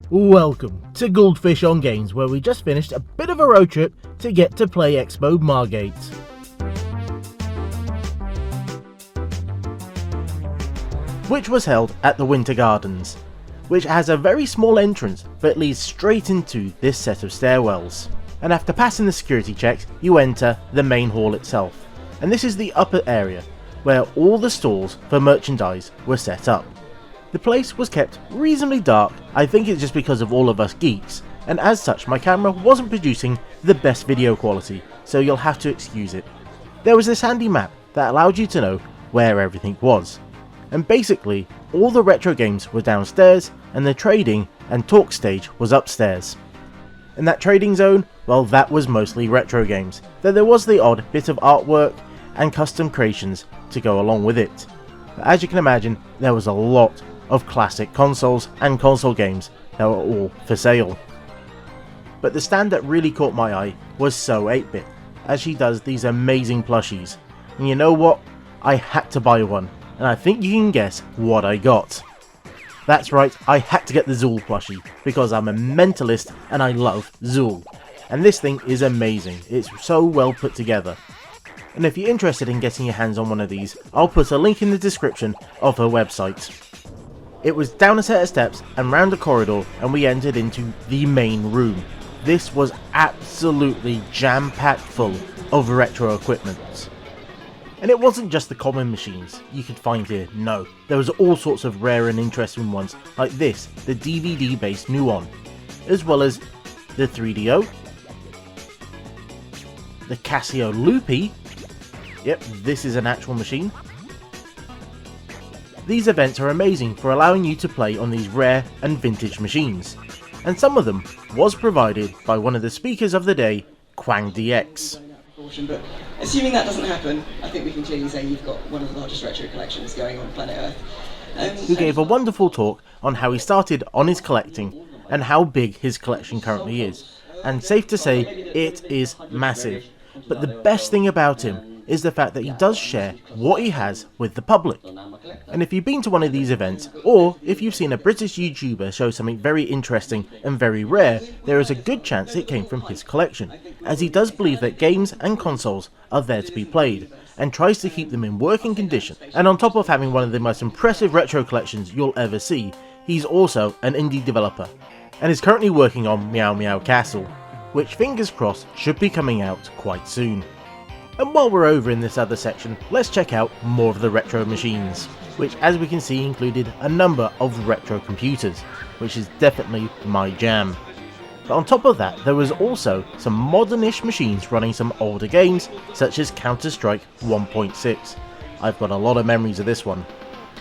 Welcome to Goldfish on Games, where we just finished a bit of a road trip to get to play Expo Margate. Which was held at the Winter Gardens, which has a very small entrance but leads straight into this set of stairwells. And after passing the security checks, you enter the main hall itself. And this is the upper area, where all the stalls for merchandise were set up. The place was kept reasonably dark. I think it's just because of all of us geeks, and as such my camera wasn't producing the best video quality, so you'll have to excuse it. There was this handy map that allowed you to know where everything was, and basically all the retro games were downstairs and the trading and talk stage was upstairs. And that trading zone, well, that was mostly retro games, though there was the odd bit of artwork and custom creations to go along with it. But as you can imagine, there was a lot of classic consoles and console games that were all for sale. But the stand that really caught my eye was So 8-Bit, as she does these amazing plushies. And you know what? I had to buy one, and I think you can guess what I got. That's right, I had to get the Zool plushie, because I'm a mentalist and I love Zool. And this thing is amazing, it's so well put together. And if you're interested in getting your hands on one of these, I'll put a link in the description of her website. It was down a set of steps and round a corridor, and we entered into the main room. This was absolutely jam-packed full of retro equipment. And it wasn't just the common machines you could find here, no. There was all sorts of rare and interesting ones, like this, the DVD-based Nuon, as well as the 3DO, the Casio Loopy. Yep, this is an actual machine. These events are amazing for allowing you to play on these rare and vintage machines, and some of them was provided by one of the speakers of the day, Quang DX. But assuming that doesn't happen, I think we can clearly say you've got one of the largest retro collections going on planet Earth. Who gave a wonderful talk on how he started on his collecting and how big his collection currently is, and safe to say it is massive. But the best thing about him is the fact that he does share what he has with the public. And if you've been to one of these events, or if you've seen a British YouTuber show something very interesting and very rare, there is a good chance it came from his collection, as he does believe that games and consoles are there to be played, and tries to keep them in working condition. And on top of having one of the most impressive retro collections you'll ever see, he's also an indie developer, and is currently working on Meow Meow Castle, which fingers crossed should be coming out quite soon. And while we're over in this other section, let's check out more of the retro machines, which as we can see included a number of retro computers, which is definitely my jam. But on top of that, there was also some modern-ish machines running some older games, such as Counter-Strike 1.6. I've got a lot of memories of this one.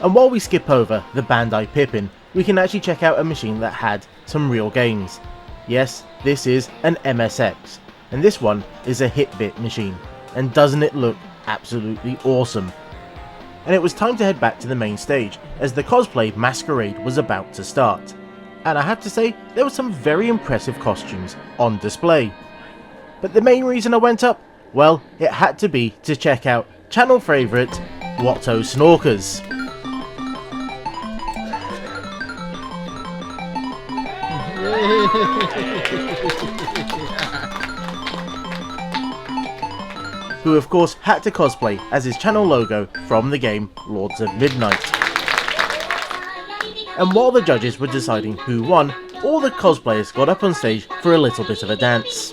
And while we skip over the Bandai Pippin, we can actually check out a machine that had some real games. Yes, this is an MSX, and this one is a hit-bit machine. And doesn't it look absolutely awesome? And it was time to head back to the main stage, as the cosplay masquerade was about to start. And I have to say, there were some very impressive costumes on display. But the main reason I went up, well, it had to be to check out channel favourite, Watto Snorkers. Who of course had to cosplay as his channel logo from the game Lords of Midnight. And while the judges were deciding who won, all the cosplayers got up on stage for a little bit of a dance.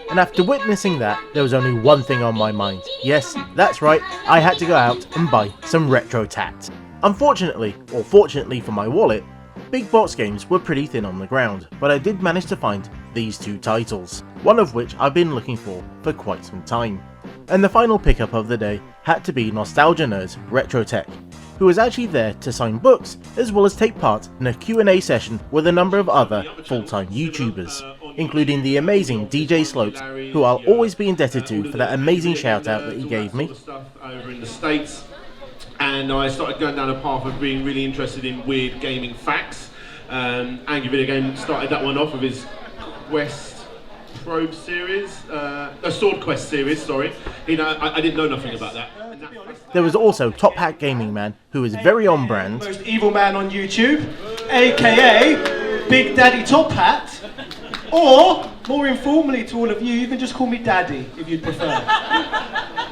And after witnessing that, there was only one thing on my mind. Yes, that's right, I had to go out and buy some retro tat. Unfortunately, or fortunately for my wallet, big box games were pretty thin on the ground, but I did manage to find these two titles, one of which I've been looking for quite some time. And the final pickup of the day had to be Nostalgia Nerd's Retro Tech, who was actually there to sign books as well as take part in a Q&A session with a number of other full-time YouTubers, including the amazing DJ Slopes, who I'll always be indebted to for that amazing shout out that he gave me. Over in the States. And I started going down a path of being really interested in weird gaming facts. Angry Video Game started that one off with his quest Probe series, a Sword Quest series, sorry. You know, I didn't know nothing about that. There was also Top Hat Gaming Man, who is very on brand. Most evil man on YouTube, aka Big Daddy Top Hat, or more informally to all of you, you can just call me Daddy if you'd prefer.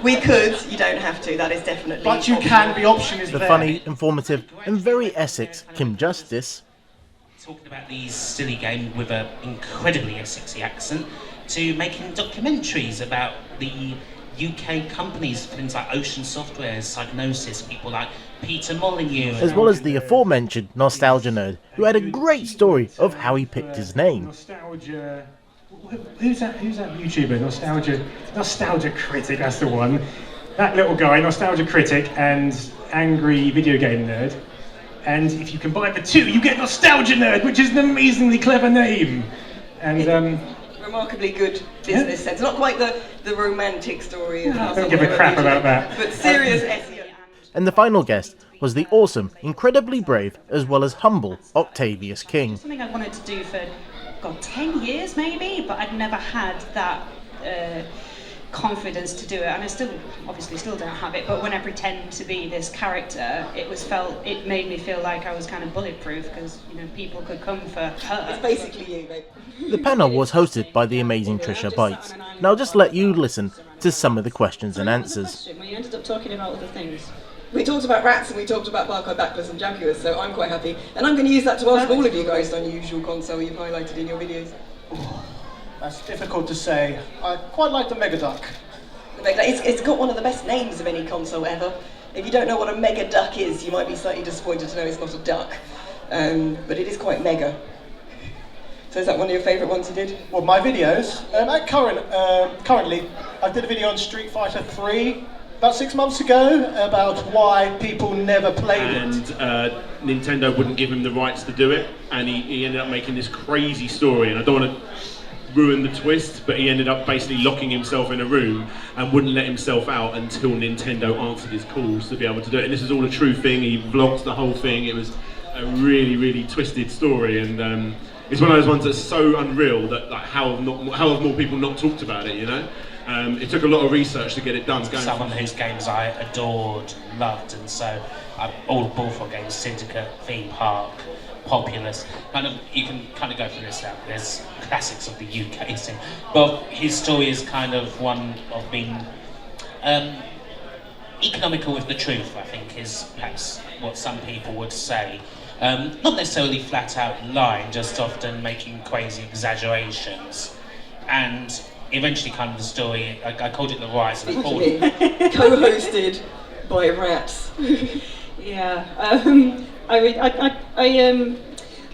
We could, you don't have to, that is definitely. But you can, the option is The there. funny, informative, and very Essex Kim Justice. Talking about these silly games with an incredibly Essexy accent, to making documentaries about the UK companies, things like Ocean Software, Psygnosis, people like Peter Molyneux. As well as the aforementioned Nostalgia Nerd, who had a great story of how he picked his name. Nostalgia. Who's that YouTuber? Nostalgia Critic, that's the one. That little guy, Nostalgia Critic, and Angry Video Game Nerd. And if you combine the two, you get Nostalgia Nerd, which is an amazingly clever name. And remarkably good business sense. Not quite the romantic story of I don't give a crap about that. But serious SEO. And the final guest was the awesome, incredibly brave, as well as humble Octavius King. Something I wanted to do for, 10 years maybe, but I'd never had that confidence to do it, and I still don't have it, but when I pretend to be this character, it made me feel like I was kind of bulletproof, because, people could come for her. It's basically you, babe. The panel was hosted by the amazing Trisha Bites, and I'll just let you listen to some of the questions and answers. Well, you ended up talking about other things. We talked about rats and we talked about barcode backless and jaguars, so I'm quite happy. And I'm going to use that to ask all of you guys the unusual console you've highlighted in your videos. that's difficult to say. I quite like the Megaduck. It's got one of the best names of any console ever. If you don't know what a mega duck is, you might be slightly disappointed to know it's not a duck. But it is quite mega. So is that one of your favourite ones you did? Well, my videos, currently, I did a video on Street Fighter 3 about 6 months ago about why people never played it. And Nintendo wouldn't give him the rights to do it, and he ended up making this crazy story, and I don't want to ruin the twist, but he ended up basically locking himself in a room and wouldn't let himself out until Nintendo answered his calls to be able to do it. And this is all a true thing. He vlogged the whole thing. It was a really, really twisted story, and it's one of those ones that's so unreal that how have more people not talked about it, you know? It took a lot of research to get it done. Someone whose games I adored, loved, and so all Bullfrog games, Syndicate, Theme Park, Populous, you can kind of go through this out. There's classics of the UK scene, but his story is kind of one of being economical with the truth, I think, is perhaps what some people would say. Not necessarily flat out lying, just often making crazy exaggerations. And eventually kind of the story, I called it The Rise of the Fall. Co-hosted by rats. Yeah,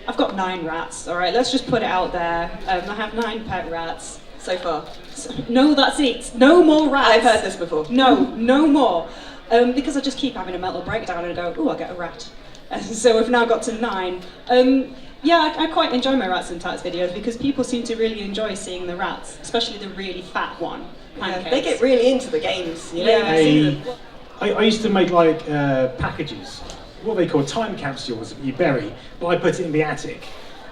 I've got 9 rats, alright, let's just put it out there. I have 9 pet rats. So far. No, that's it. No more rats. I've heard this before. No more. Because I just keep having a mental breakdown and I go, I get a rat. And so we've now got to 9. Yeah, I quite enjoy my Rats and Tats videos because people seem to really enjoy seeing the rats, especially the really fat one. Yeah, they get really into the games, you know. Yeah. I used to make packages, what they call time capsules that you bury, but I put it in the attic.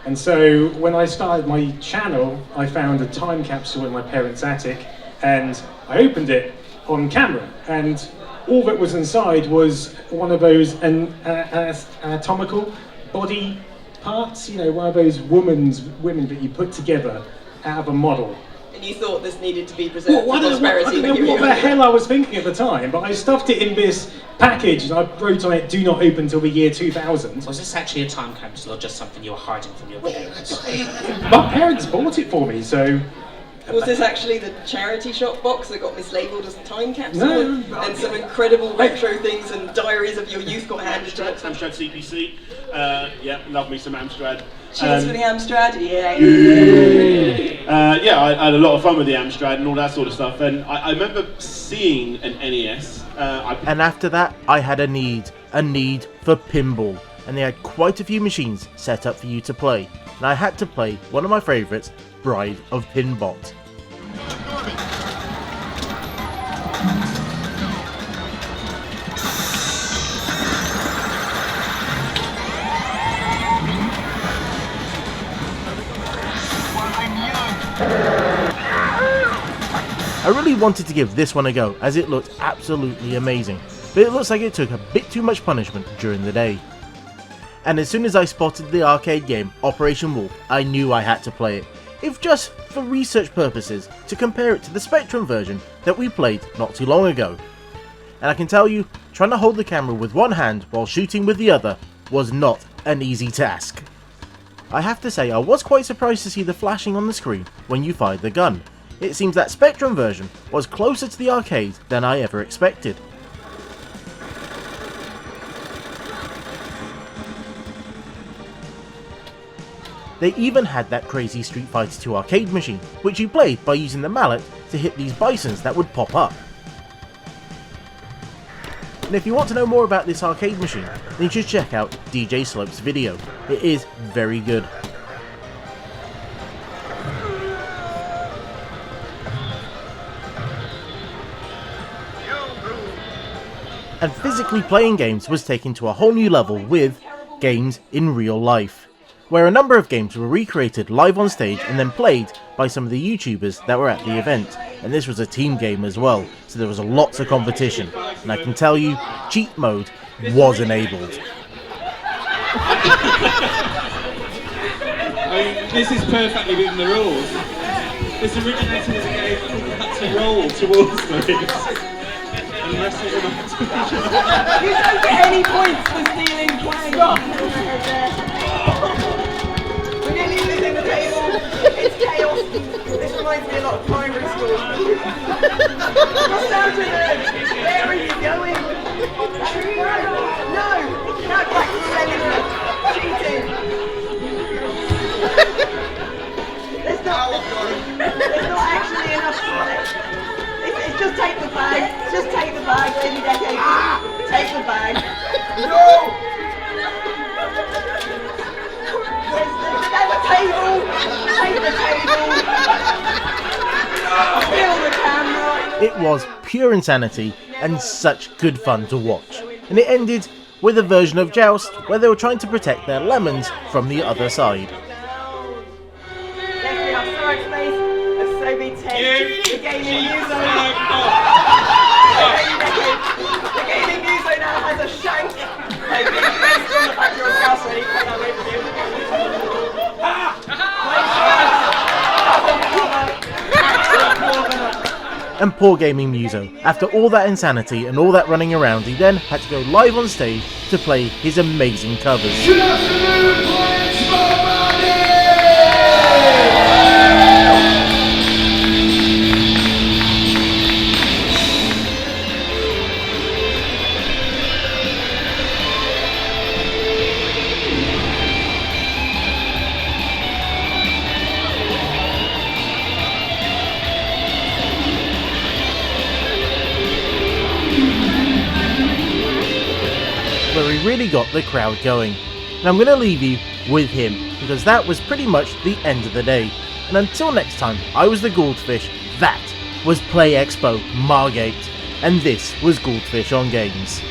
And so when I started my channel, I found a time capsule in my parents' attic, and I opened it on camera, and all that was inside was one of those anatomical body parts, one of those women that you put together out of a model. And you thought this needed to be preserved for I prosperity. don't know what the hell I was thinking at the time, but I stuffed it in this package and I wrote on it, "Do not open till the year 2000. Was this actually a time capsule or just something you were hiding from your parents? My parents bought it for me, so... Was this actually the charity shop box that got mislabeled as a time capsule? No. And some incredible retro things and diaries of your youth got handed to us? Amstrad CPC. Yeah, love me some Amstrad. Cheers for the Amstrad, yeah. Yeah, I had a lot of fun with the Amstrad and all that sort of stuff. And I remember seeing an NES. And after that, I had a need for Pimble. And they had quite a few machines set up for you to play. And I had to play one of my favourites, Bride of Pinbot. really wanted to give this one a go as it looked absolutely amazing, but it looks like it took a bit too much punishment during the day. And as soon as I spotted the arcade game Operation Wolf, I knew I had to play it, if just for research purposes, to compare it to the Spectrum version that we played not too long ago. And I can tell you, trying to hold the camera with one hand while shooting with the other was not an easy task. I have to say I was quite surprised to see the flashing on the screen when you fired the gun. It seems that Spectrum version was closer to the arcade than I ever expected. They even had that crazy Street Fighter 2 arcade machine, which you played by using the mallet to hit these bisons that would pop up. And if you want to know more about this arcade machine, then you should check out DJ Slope's video. It is very good. And physically playing games was taken to a whole new level with games in real life, where a number of games were recreated live on stage and then played by some of the YouTubers that were at the event. And this was a team game as well, so there was lots of competition. And I can tell you, cheat mode was enabled. I mean, this is perfectly within the rules. This originated as a game that you had to roll towards those. And wrestle them out. You don't get any points for stealing playing. We're nearly losing the table. It's chaos. This reminds me a lot of primary school. What's down to them? Where are you going? No! Not back to cellular. Cheating. There's not actually enough Sonic. It's just take the bag. Just take the bag. Any decade. Take the bag. No! There's the table. Take the table. Kill the camera. It was pure insanity and such good fun to watch. And it ended with a version of Joust where they were trying to protect their lemons from the other side. Left me up storage space. A Sobe 10. The gaming user. The gaming user now has a shank. A big beast on the back of your house ready to put that away from you. And poor Gaming Muso, after all that insanity and all that running around, he then had to go live on stage to play his amazing covers. Where he really got the crowd going. And I'm going to leave you with him, because that was pretty much the end of the day. And until next time, I was the Goldfish, that was Play Expo Margate, and this was Goldfish on Games.